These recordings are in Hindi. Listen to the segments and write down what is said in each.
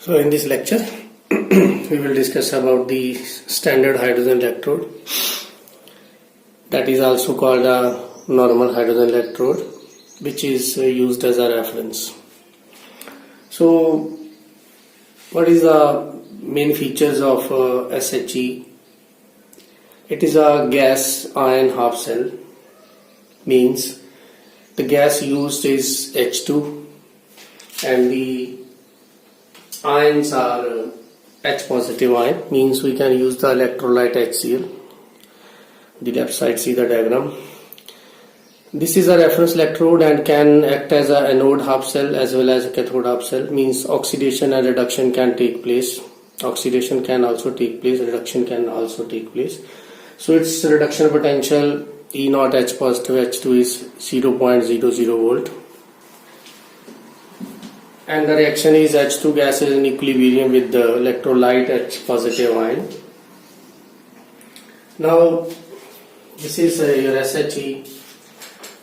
So in this lecture, we will discuss about the standard hydrogen electrode, that is also called a normal hydrogen electrode, which is used as a reference. So what is the main features of SHE? It is a gas ion half cell, means the gas used is H2 and the ions are H positive ion, means we can use the electrolyte HCl. The left side, see the diagram. This is a reference electrode and can act as a anode half cell as well as a cathode half cell, means oxidation and reduction can take place. Oxidation can also take place, reduction can also take place. So its reduction potential E naught H positive H2 is 0.00 volt. And the reaction is H2 gas is in equilibrium with the electrolyte H positive ion. Now this is your SHE.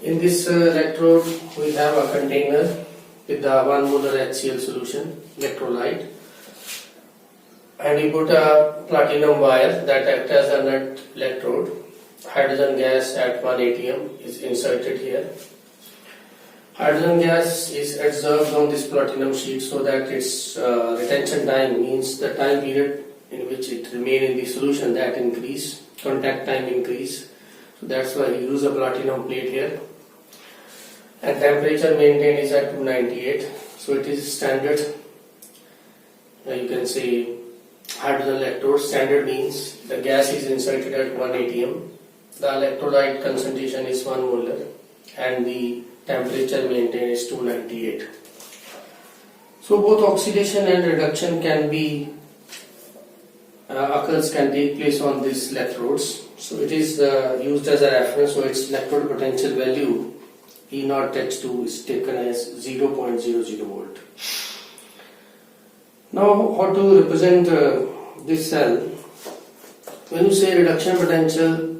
In this electrode we have a container with the 1 molar HCl solution, electrolyte, and we put a platinum wire that acts as a nut electrode. Hydrogen gas at 1 atm is inserted here. Hydrogen gas is adsorbed on this platinum sheet so that its retention time, means the time period in which it remain in the solution, that increase, contact time increase. So that's why we use a platinum plate here. And temperature maintained is at 298. So it is standard. You can say hydrogen electrode. Standard means the gas is inserted at 1 atm. The electrolyte concentration is 1 molar and the temperature maintained is 298. So both oxidation and reduction can be occurs can take place on these electrodes. So it is used as a reference. So its electrode potential value E naught H2 is taken as 0.00 volt. Now how to represent this cell? When you say reduction potential,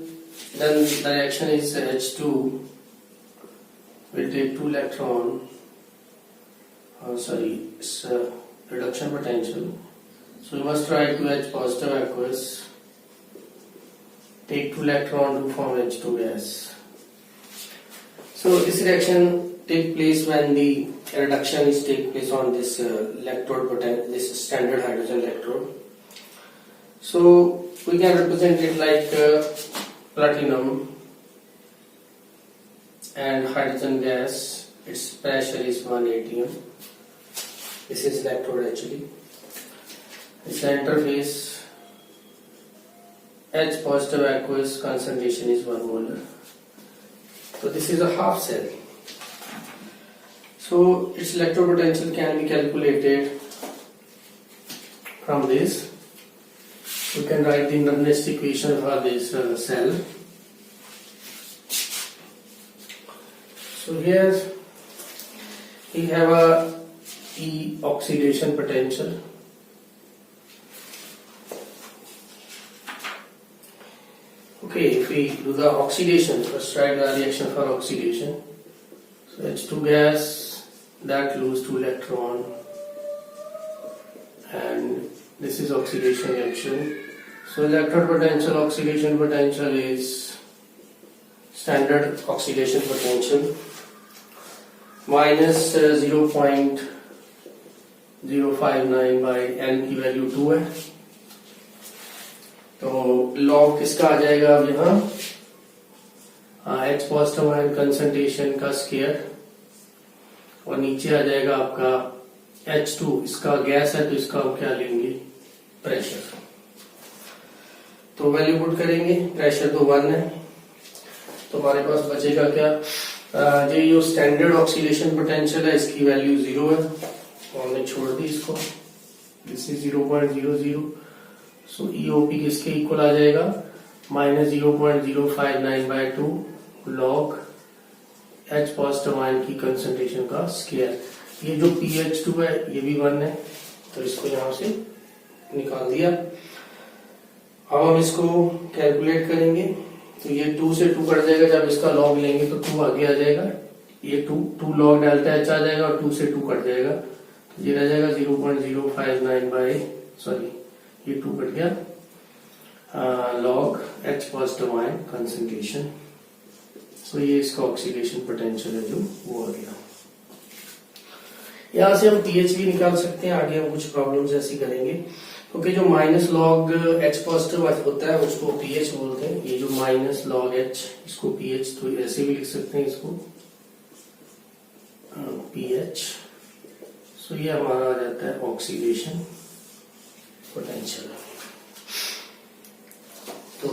then the reaction is H2 will take 2 electron, it's reduction potential. So we must write 2H positive aqueous, take 2 electron to form H2 gas. So this reaction take place when the reduction is take place on this electrode potential, this standard hydrogen electrode. So we can represent it like platinum and hydrogen gas, its pressure is 1 atm. This is electrode actually. Its interface H positive aqueous, concentration is 1 molar. So this is a half cell. So its electrode potential can be calculated from this. We can write the Nernst equation for this cell. So here we have a E oxidation potential. Okay, if we do the oxidation, first write the reaction for oxidation. So H2 gas that lose 2 electron, and this is oxidation reaction. So electrode potential, oxidation potential is standard oxidation potential minus 0.059 by N की वैल्यू 2 है. तो लॉग किसका आ जाएगा अब यहाँ H पॉजिटिव आयन कंसंट्रेशन का स्क्वायर, और नीचे आ जाएगा आपका H2, इसका गैस है तो इसका हम क्या लेंगे, प्रेशर. तो वैल्यू पुट करेंगे, प्रेशर तो 1 है, तो हमारे पास बचेगा क्या, जो ये स्टैंडर्ड ऑक्सीडेशन पोटेंशियल है इसकी वैल्यू 0 है, तो हमने छोड़ दी इसको. This is 0.00. सो EOP किसके इक्वल आ जाएगा, minus 0.059 by 2 log H positive ion की कंसंट्रेशन का स्क्वायर. ये जो PH2 है ये भी 1 है, तो इसको यहां से निकाल दिया. अब हम इसको कैलकुलेट करेंगे, तो ये 2 से 2 कट जाएगा, जब इसका लॉग लेंगे तो 2 आगे आ जाएगा, ये 2 लॉग डेल्टा H आ जाएगा और 2 से 2 कट जाएगा, ये रह जाएगा 0.059 बाई, सॉरी ये 2 कट गया, log H positive ion concentration. So ये इसका ऑक्सीडेशन पोटेंशियल है जो वो आ गया। यहां से हम pH भी निकाल सकते हैं, आगे हम कुछ प्रॉब्लम्स ऐसी करेंगे, क्योंकि जो माइनस लॉग H पॉजिटिव होता है उसको pH बोलते हैं। ये जो माइनस लॉग H इसको pH, तो ऐसे भी लिख सकते हैं इसको pH। सो ये हमारा आ जाता है ऑक्सीडेशन पोटेंशियल। तो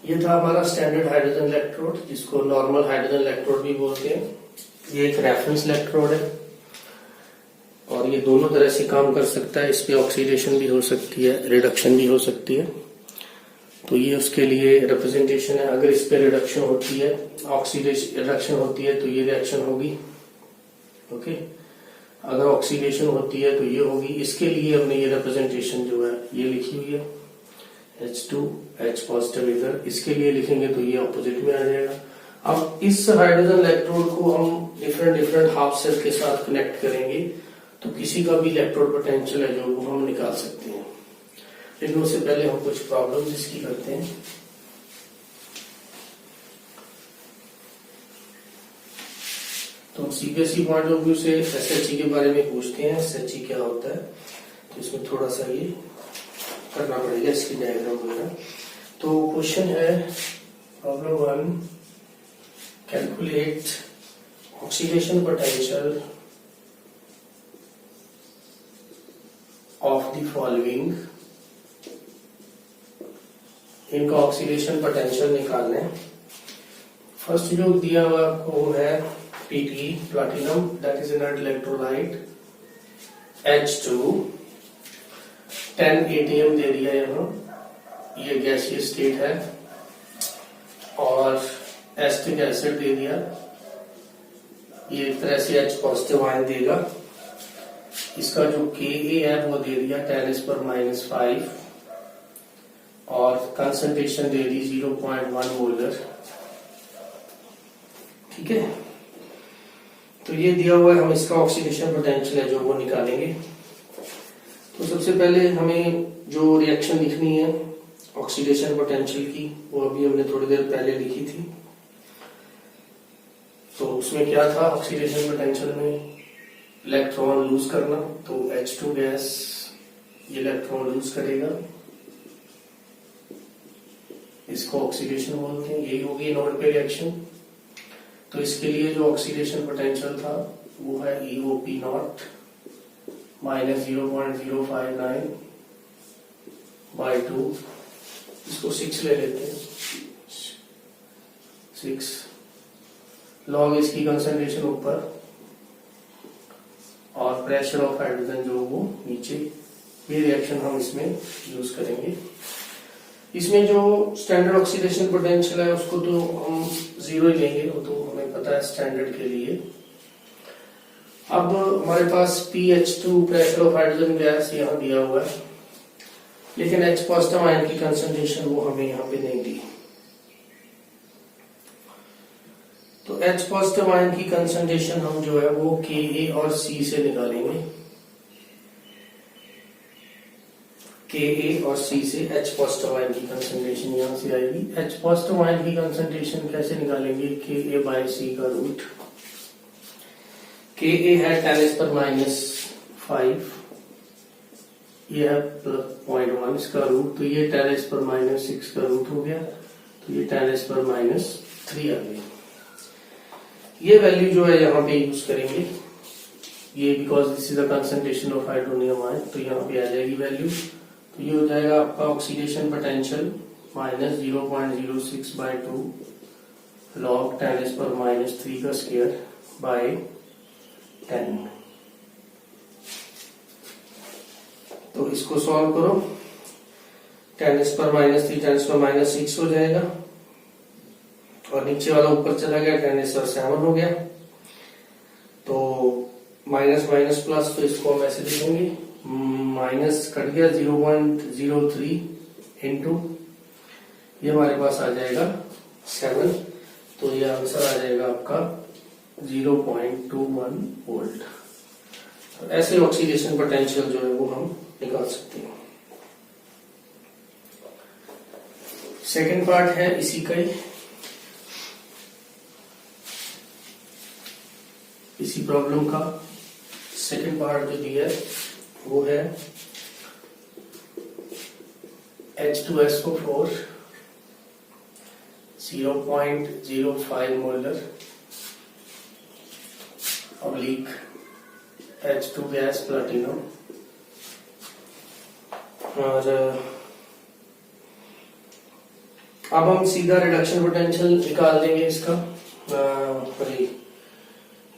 ये था हमारा स्टैंडर्ड हाइड्रोजन इलेक्ट्रोड, जिसको नॉर्मल हाइड्रोजन इलेक्ट्रोड भी बोलते हैं। ये एक रेफरेंस इलेक्ट्रोड है और ये दोनों तरह से काम कर सकता है। इस पे ऑक्सीडेशन भी हो सकती है, रिडक्शन भी हो सकती है। तो ये उसके लिए रिप्रेजेंटेशन है। अगर इस पे रिडक्शन होती है, ऑक्सीडेशन रिडक्शन होती है, तो ये रिएक्शन होगी, ओके। अगर ऑक्सीडेशन होती है तो ये होगी। इसके लिए हमने ये रिप्रेजेंटेशन जो है ये लिखी हुई है, H2 H पॉजिटिव इधर, इसके लिए लिखेंगे तो ये ऑपोजिट में आ जाएगा। अब इस हाइड्रोजन इलेक्ट्रोड को हम डिफरेंट हाफ सेल के साथ कनेक्ट करेंगे, तो किसी का भी इलेक्ट्रोड पोटेंशियल है जो वो हम निकाल सकते हैं। लेकिन उससे पहले हम कुछ प्रॉब्लम्स इसकी करते हैं। तो सीबीएसई पॉइंट ऑफ व्यू से एसएचई के बारे में पूछते हैं, एसएचई क्या होता है, तो इसमें थोड़ा सा ये करना पड़ेगा, इसकी डायग्राम वगैरह। तो क्वेश्चन है problem 1, calculate oxidation potential of the following. इनका ऑक्सीडेशन पोटेंशियल निकालना है। फर्स्ट जो दिया हुआ आपको है Pt platinum, that is inert electrolyte, H2 10 ATM दे दिया यहाँ, ये गैसीय स्टेट है, और एसिटिक एसिड दे दिया, ये एक तरह से H पॉजिटिव आयन देगा। इसका जो Ka है वो दे दिया 10⁻⁵, और कंसंट्रेशन दे दी 0.1 मोलर, ठीक है। तो ये दिया हुआ है, हम इसका ऑक्सीडेशन पोटेंशियल है जो वो निकालेंगे। तो सबसे पहले हमें जो रिएक्शन लिखनी है ऑक्सीडेशन पोटेंशियल की, वो अभी हमने थोड़ी देर पहले लिखी थी। तो उसमें क्या था, ऑक्सीडेशन पोटेंशियल में इलेक्ट्रॉन लूज करना, तो H2 गैस ये इलेक्ट्रॉन लूज करेगा, इसको ऑक्सीडेशन बोलते हैं। यही होगी नोड पे रिएक्शन। तो इसके लिए जो ऑक्सीडेशन पोटेंशियल था वो है EOP नॉट माइनस 0.059 बाई 2, इसको 6 ले लेते हैं, 6 लॉग इसकी कंसंट्रेशन ऊपर और प्रेशर ऑफ हाइड्रोजन जो वो नीचे। ये रिएक्शन हम इसमें यूज करेंगे। इसमें जो स्टैंडर्ड ऑक्सीडेशन पोटेंशियल है उसको तो हम 0 ही लेंगे, वो तो हमें पता है स्टैंडर्ड के लिए। अब हमारे पास PH2 pressure of hydrogen gas यहाँ दिया हुआ है, लेकिन H पॉजिटिव आयन की कंसंट्रेशन वो हमें यहाँ पे नहीं दी। तो H पॉजिटिव आयन की कंसंट्रेशन हम जो है वो Ka और C से निकालेंगे। Ka और C से H पॉजिटिव आयन की कंसंट्रेशन यहां से आएगी। H पॉजिटिव आयन की कंसंट्रेशन कैसे निकालेंगे, Ka बाई C का रूट। Ka है 10⁻⁵, ये है 0.1 इसका रूट, तो ये 10⁻⁶ का रूट हो गया, तो ये 10⁻³ आ गया। ये वैल्यू जो है यहाँ पे यूज करेंगे, ये because this is the concentration of hydronium ion, तो यहाँ पे आ जाएगी वैल्यू। तो ये हो जाएगा आपका oxidation potential minus 0.06 by 2 log 10⁻³ का स्क्वायर बाई 10। तो इसको सॉल्व करो, 10⁻³ 10⁻⁶ हो जाएगा, और नीचे वाला ऊपर चला गया, 10⁻⁷ हो गया। तो माइनस माइनस प्लस, तो इसको हम ऐसे लिखेंगे, माइनस कट गया 0.03 इंटू ये हमारे पास आ जाएगा 7, तो ये आंसर आ जाएगा आपका 0.21 वोल्ट। ऐसे ऑक्सीडेशन पोटेंशियल जो है वो हम निकाल सकते हैं। सेकंड पार्ट है इसी का ही, इसी प्रॉब्लम का सेकंड पार्ट जो दिया है वो है H2SO4 0.05 molar oblique H2 gas platinum. और अब हम सीधा रिडक्शन पोटेंशियल निकाल देंगे इसका।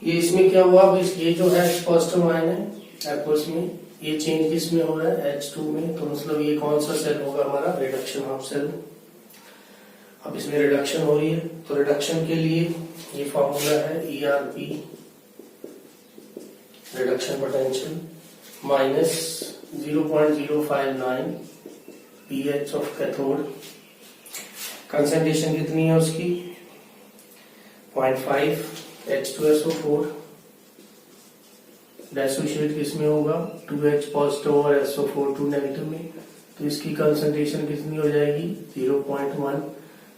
ये इसमें क्या हुआ, ये जो है पॉजिटिव आयन है एक्वस में, ये चेंज किस में हो रहा है H2 में, तो मतलब ये कौन सा सेल होगा हमारा, रिडक्शन हाफ सेल। अब इसमें रिडक्शन हो रही है तो रिडक्शन के लिए ये फॉर्मूला है ERP reduction potential minus 0.059 pH of cathode. Concentration कितनी है उसकी 0.5 H2SO4 डिसोशिएट किसमें होगा 2H पॉजिटिव और SO4 2 नेगेटिव में, तो इसकी कंसंट्रेशन कितनी हो जाएगी 0.1।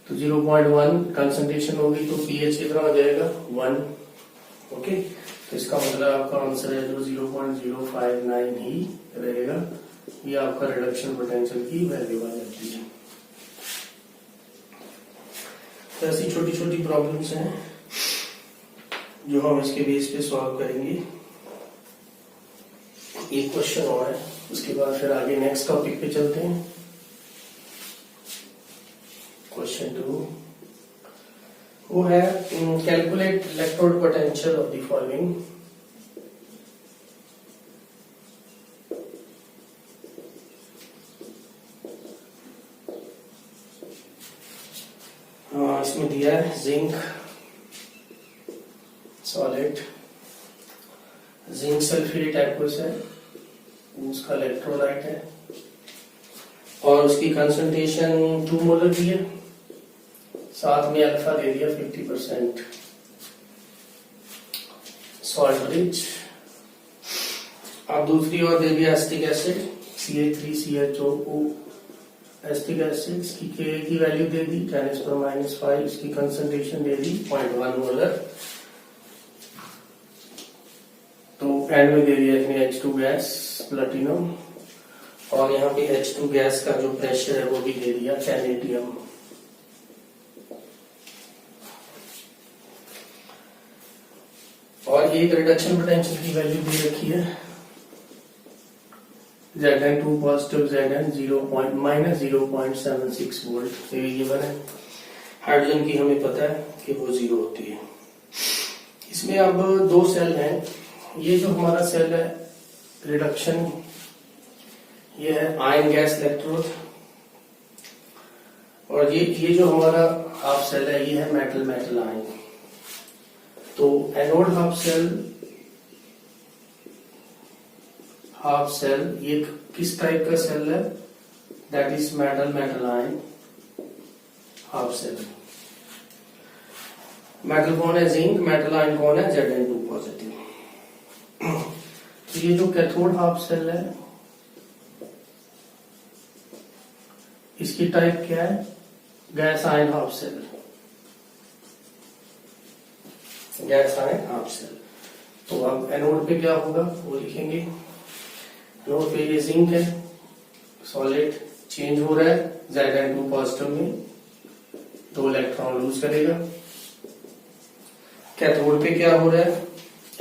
तो 0.1 कंसंट्रेशन होगी तो pH कितना हो जाएगा 1। ओके, तो इसका मतलब आपका आंसर है जो 0.059 ही रहेगा, ये आपका रिडक्शन पोटेंशियल की वैल्यू आ जाती है। तो ऐसी छोटी छोटी प्रॉब्लम्स हैं जो हम इसके बेस पे सॉल्व करेंगे। एक क्वेश्चन और है, उसके बाद फिर आगे नेक्स्ट टॉपिक पे चलते हैं। क्वेश्चन 2 वो है calculate electrode potential of the following. इसमें दिया है zinc solid, zinc sulphate aqueous है, उसका इलेक्ट्रोलाइट है और उसकी कंसंट्रेशन 2 मोलर दी है, साथ में अल्फा दे दिया 50% सॉल्ट रिच। अब दूसरी ओर दे दिया acetic acid CH3CHO acetic acid, इसकी Ka की वैल्यू दे दी 10⁻⁵, इसकी कंसंट्रेशन दे दी 0.1 मोलर। तो एंड में दे दिया इसमें H2 गैस प्लैटिनम और यहाँ पे H2 गैस का जो प्रेशर है वो भी दे दिया 10 atm। और एक रिडक्शन पोटेंशियल की वैल्यू दे रखी है Zn2 पॉजिटिव Zn -0.76 वोल्ट ये गिवन है। हाइड्रोजन की हमें पता है कि वो 0 होती है। इसमें अब 2 सेल हैं, ये जो हमारा सेल है रिडक्शन, ये है आयन गैस इलेक्ट्रोड, और ये जो हमारा हाफ सेल है ये है मेटल मेटल आयन। तो एनोड हाफ सेल ये किस टाइप का सेल है, that is metal metal ion half cell. Metal कौन है जिंक, मेटल आयन कौन है Zn2 पॉजिटिव। तो ये जो कैथोड हाफ सेल है इसकी टाइप क्या है, gas ion half cell, gas ion half cell. तो अब एनोड पे क्या होगा वो लिखेंगे। एनोड पे ये जिंक है सॉलिड, चेंज हो रहा है Zn2 पॉजिटिव में, 2 इलेक्ट्रॉन लूज करेगा। कैथोड पे क्या हो रहा है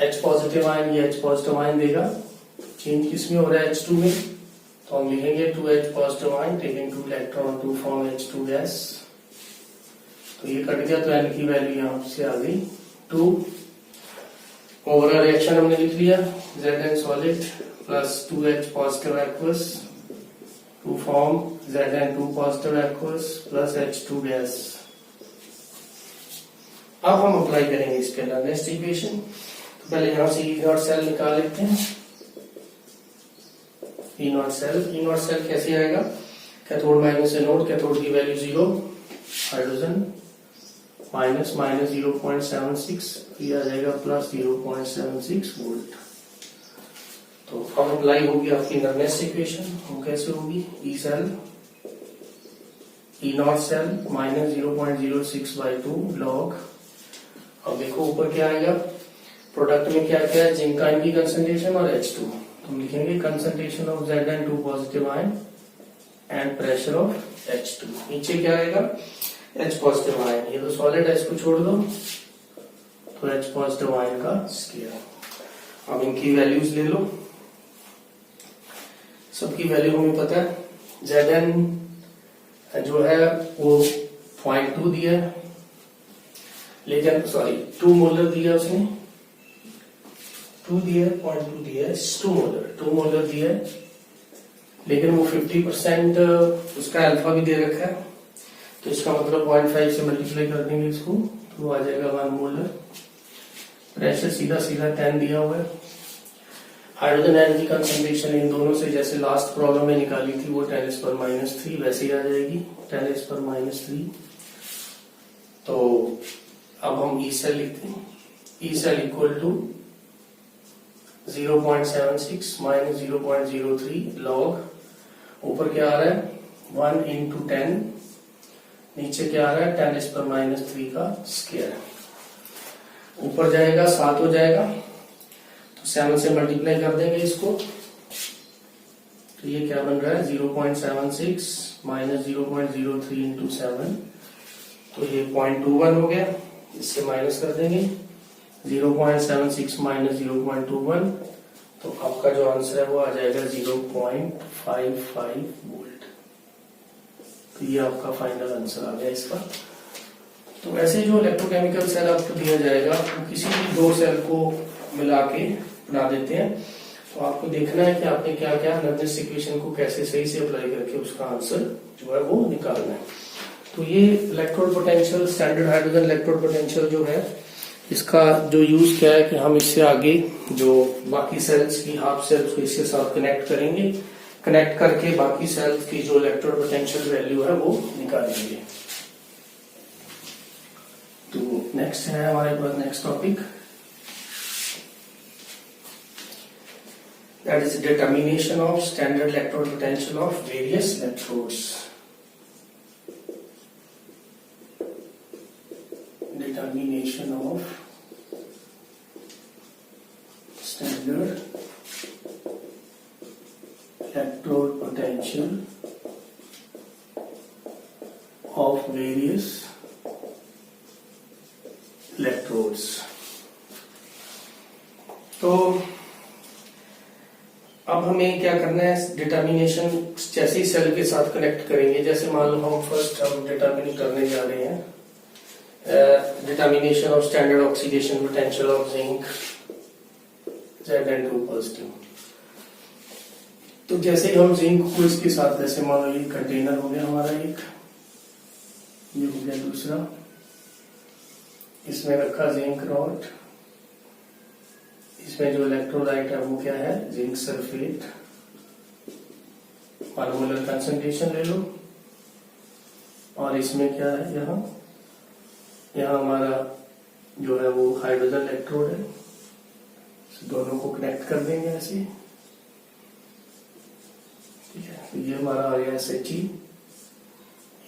H पॉजिटिव आयन, ये H पॉजिटिव आयन देगा, चेंज किसमें हो रहा है H2 में, तो हम लिखेंगे 2H positive ion taking 2 electron to form H2 gas. तो ये कट गया तो N की वैल्यू यहां से आ गई 2। ओवरऑल रिएक्शन हमने लिख लिया Zn solid plus 2H positive aqueous to form Zn2 positive aqueous plus H2 gas. अब हम अप्लाई करेंगे इसके अंदर नेक्स्ट इक्वेशन। तो पहले यहां से ई नॉट सेल निकाल लेते हैं। ई नॉट सेल कैसे आएगा, कैथोड माइनस एनोड, कैथोड की वैल्यू 0, हाइड्रोजन माइनस माइनस 0.76, ये आ जाएगा प्लस 0.76 वोल्ट। तो अब अप्लाई होगी आपकी नर्नेस्ट इक्वेशन। वो कैसे होगी, E cell E naught cell minus 0.06/2 log. अब देखो ऊपर क्या आएगा, प्रोडक्ट में क्या क्या है, जिंक आयन की कंसंट्रेशन और H2। हम लिखेंगे concentration of Zn2 positive ion and pressure of H2। नीचे क्या आएगा, H पॉजिटिव आयन, ये तो सॉलिड है, इसको छोड़ दो, तो H पॉजिटिव आयन का स्केयर। अब इनकी वैल्यूज ले लो, सबकी वैल्यू हमें पता है। Zn जो है वो 0.2 दिया है, लेकिन सॉरी 2 मोलर दिया उसने, 2 दिया है, 0.2 दिया है, 2 मोलर दिया है, लेकिन वो 50% उसका अल्फा भी दे रखा है, तो इसका मतलब 0.5 से मल्टीप्लाई कर देंगे इसको, तो आ जाएगा 1 मोलर। प्रेशर सीधा सीधा 10 दिया हुआ है। हाइड्रोजन आयन की कंसंट्रेशन इन दोनों से जैसे लास्ट प्रॉब्लम में निकाली थी वो 10⁻³ वैसे ही आ जाएगी 10⁻³। तो अब हम ई सेल लिखते हैं, E cell equal to 0.76 minus 0.03 log. ऊपर क्या आ रहा है 1 × 10, नीचे क्या आ रहा है 10⁻³ का स्क्वायर। ऊपर जाएगा 7 हो जाएगा, तो 7 से मल्टीप्लाई कर देंगे इसको, तो ये क्या बन रहा है 0.76 माइनस 0.03 × 7, तो ये 0.21 हो गया। इससे माइनस कर देंगे 0.76 माइनस 0.21, तो आपका जो आंसर है वो आ जाएगा 0.55 वोल्ट। तो ये आपका फाइनल आंसर आ गया इसका। तो ऐसे जो इलेक्ट्रोकेमिकल सेल आपको दिया जाएगा वो किसी भी दो सेल को मिला के बना देते हैं। तो आपको देखना है कि आपने क्या क्या नर्नेस्ट इक्वेशन को कैसे सही से अप्लाई करके उसका आंसर जो है वो निकालना है। तो ये electrode potential, standard hydrogen electrode potential जो है, इसका जो यूज क्या है कि हम इससे आगे जो बाकी सेल्स की हाफ सेल्स को इसके साथ कनेक्ट करेंगे, कनेक्ट करके बाकी सेल्स की जो इलेक्ट्रोड पोटेंशियल वैल्यू है वो निकालेंगे। तो नेक्स्ट है हमारे पास next topic, that is determination of standard electrode potential of various electrodes. Determination of standard electrode potential of various electrodes. तो अब हमें क्या करना है, डिटर्मिनेशन जैसे ही सेल के साथ कनेक्ट करेंगे, जैसे मान लो हम फर्स्ट हम डिटर्मिन करने जा रहे हैं determination of standard oxidation potential of zinc Zn2 positive. तो जैसे ही हम जिंक को इसके साथ, जैसे मान लो ये कंटेनर हो गया हमारा एक, ये हो गया दूसरा, इसमें रखा जिंक रॉड, इसमें जो इलेक्ट्रोलाइट है वो क्या है जिंक सल्फेट, 1 मोलर कंसंट्रेशन ले लो, और इसमें क्या है यहाँ हमारा जो है वो हाइड्रोजन इलेक्ट्रोड है, दोनों को कनेक्ट कर देंगे ऐसे, ठीक है। तो ये हमारा आ गया SHE,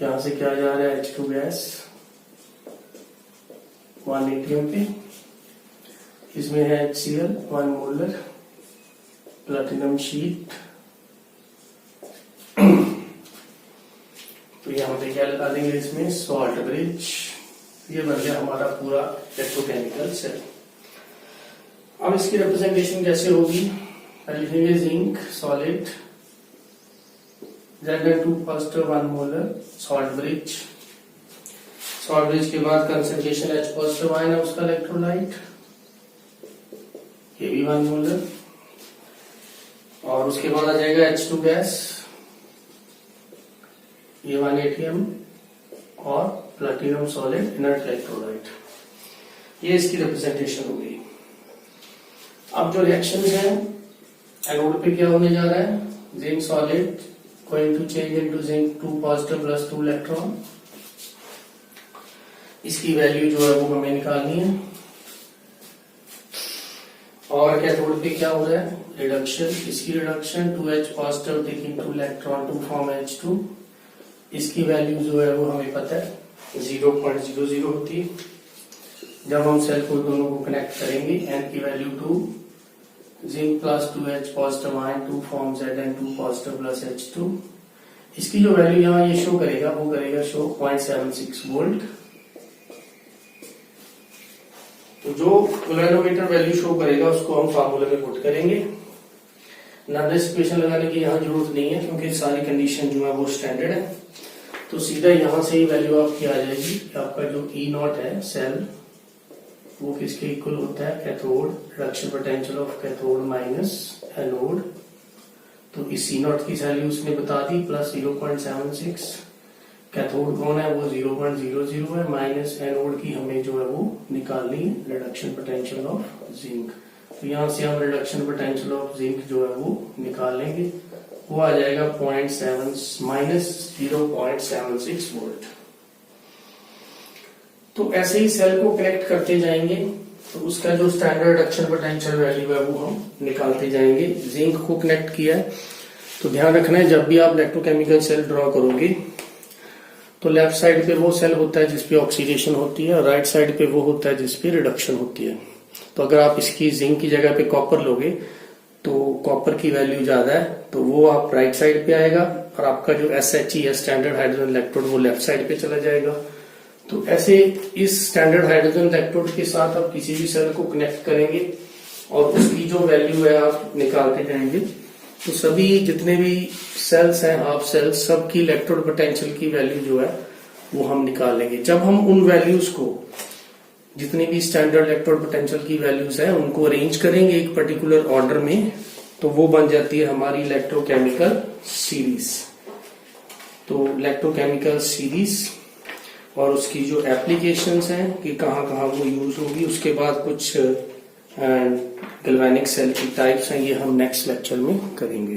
यहाँ से क्या जा रहा है H2 गैस 1 ATM पे, इसमें है HCl 1 मोलर, प्लैटिनम शीट, तो यहाँ पे क्या लगा देंगे इसमें सॉल्ट ब्रिज। ये बन गया हमारा पूरा इलेक्ट्रोकेमिकल सेल। अब इसकी रिप्रेजेंटेशन कैसे होगी, लिखेंगे zinc solid Zn2 positive 1 molar, salt bridge, salt bridge के बाद कंसंट्रेशन H पॉजिटिव आयन है उसका इलेक्ट्रोलाइट, ये भी 1 मोलर, और उसके बाद आ जाएगा H2 गैस, ये 1 ATM, और प्लैटिनम सॉलिड इनर्ट इलेक्ट्रोलाइट। ये इसकी रिप्रेजेंटेशन हो गई। अब जो रिएक्शन है एनोड पे क्या होने जा रहा है, zinc solid going to change into zinc 2 positive plus 2 electron, इसकी वैल्यू जो है वो हमें निकालनी है। और कैथोड पे क्या हो रहा है, रिडक्शन, इसकी reduction 2H positive taking 2 electron to form H2, इसकी वैल्यू जो है वो हमें पता है 0.00 होती है। जब हम सेल को दोनों को कनेक्ट करेंगे, n की value 2, zinc plus 2H positive ion 2 form Zn2 positive plus H2, इसकी जो वैल्यू यहाँ ये शो करेगा वो करेगा शो 0.76 वोल्ट। तो जो गैल्वेनोमीटर वैल्यू शो करेगा उसको हम फार्मूले में पुट करेंगे। नॉर्मल इक्वेशन लगाने की यहाँ जरूरत नहीं है क्योंकि सारी कंडीशन जो है वो स्टैंडर्ड है। तो सीधा यहाँ से ही वैल्यू आपकी आ जाएगी। आपका जो E0 है सेल वो किसके इक्वल होता है, cathode, reduction potential of cathode minus anode. तो इस C0 की वैल्यू उसने बता दी प्लस 0.76, कैथोड कौन है वो 0.00 है, माइनस एनोड की हमें जो है वो निकालनी है रिडक्शन पोटेंशियल ऑफ जिंक। तो यहाँ से हम रिडक्शन पोटेंशियल ऑफ जिंक जो है वो निकाल लेंगे, वो आ जाएगा -0.76 वोल्ट। तो ऐसे ही सेल को कनेक्ट करते जाएंगे तो उसका जो स्टैंडर्ड रिडक्शन पोटेंशियल वैल्यू है वो हम निकालते जाएंगे। जिंक को कनेक्ट किया है तो ध्यान रखना है जब भी आप इलेक्ट्रोकेमिकल सेल ड्रॉ करोगे तो लेफ्ट साइड पे वो सेल होता है जिसपे ऑक्सीडेशन होती है और राइट साइड पे वो होता है जिसपे रिडक्शन होती है। तो अगर आप इसकी जिंक की जगह पे कॉपर लोगे तो कॉपर की वैल्यू ज्यादा है तो वो आप राइट साइड पे आएगा और आपका जो SHE है स्टैंडर्ड हाइड्रोजन इलेक्ट्रोड वो लेफ्ट साइड पे चला जाएगा। तो ऐसे इस स्टैंडर्ड हाइड्रोजन इलेक्ट्रोड के साथ आप किसी भी सेल को कनेक्ट करेंगे और उसकी जो वैल्यू है आप निकालते जाएंगे। तो सभी जितने भी सेल्स हैं हाफ सेल्स सबकी इलेक्ट्रोड पोटेंशियल की वैल्यू जो है वो हम निकाल लेंगे। जब हम उन वैल्यूज को जितनी भी स्टैंडर्ड इलेक्ट्रोड पोटेंशियल की वैल्यूज है उनको अरेंज करेंगे एक पर्टिकुलर ऑर्डर में तो वो बन जाती है हमारी इलेक्ट्रोकेमिकल सीरीज। तो इलेक्ट्रोकेमिकल सीरीज और उसकी जो एप्लीकेशंस हैं कि कहाँ कहाँ वो यूज होगी, उसके बाद कुछ गैल्वेनिक सेल की टाइप्स हैं, ये हम नेक्स्ट लेक्चर में करेंगे।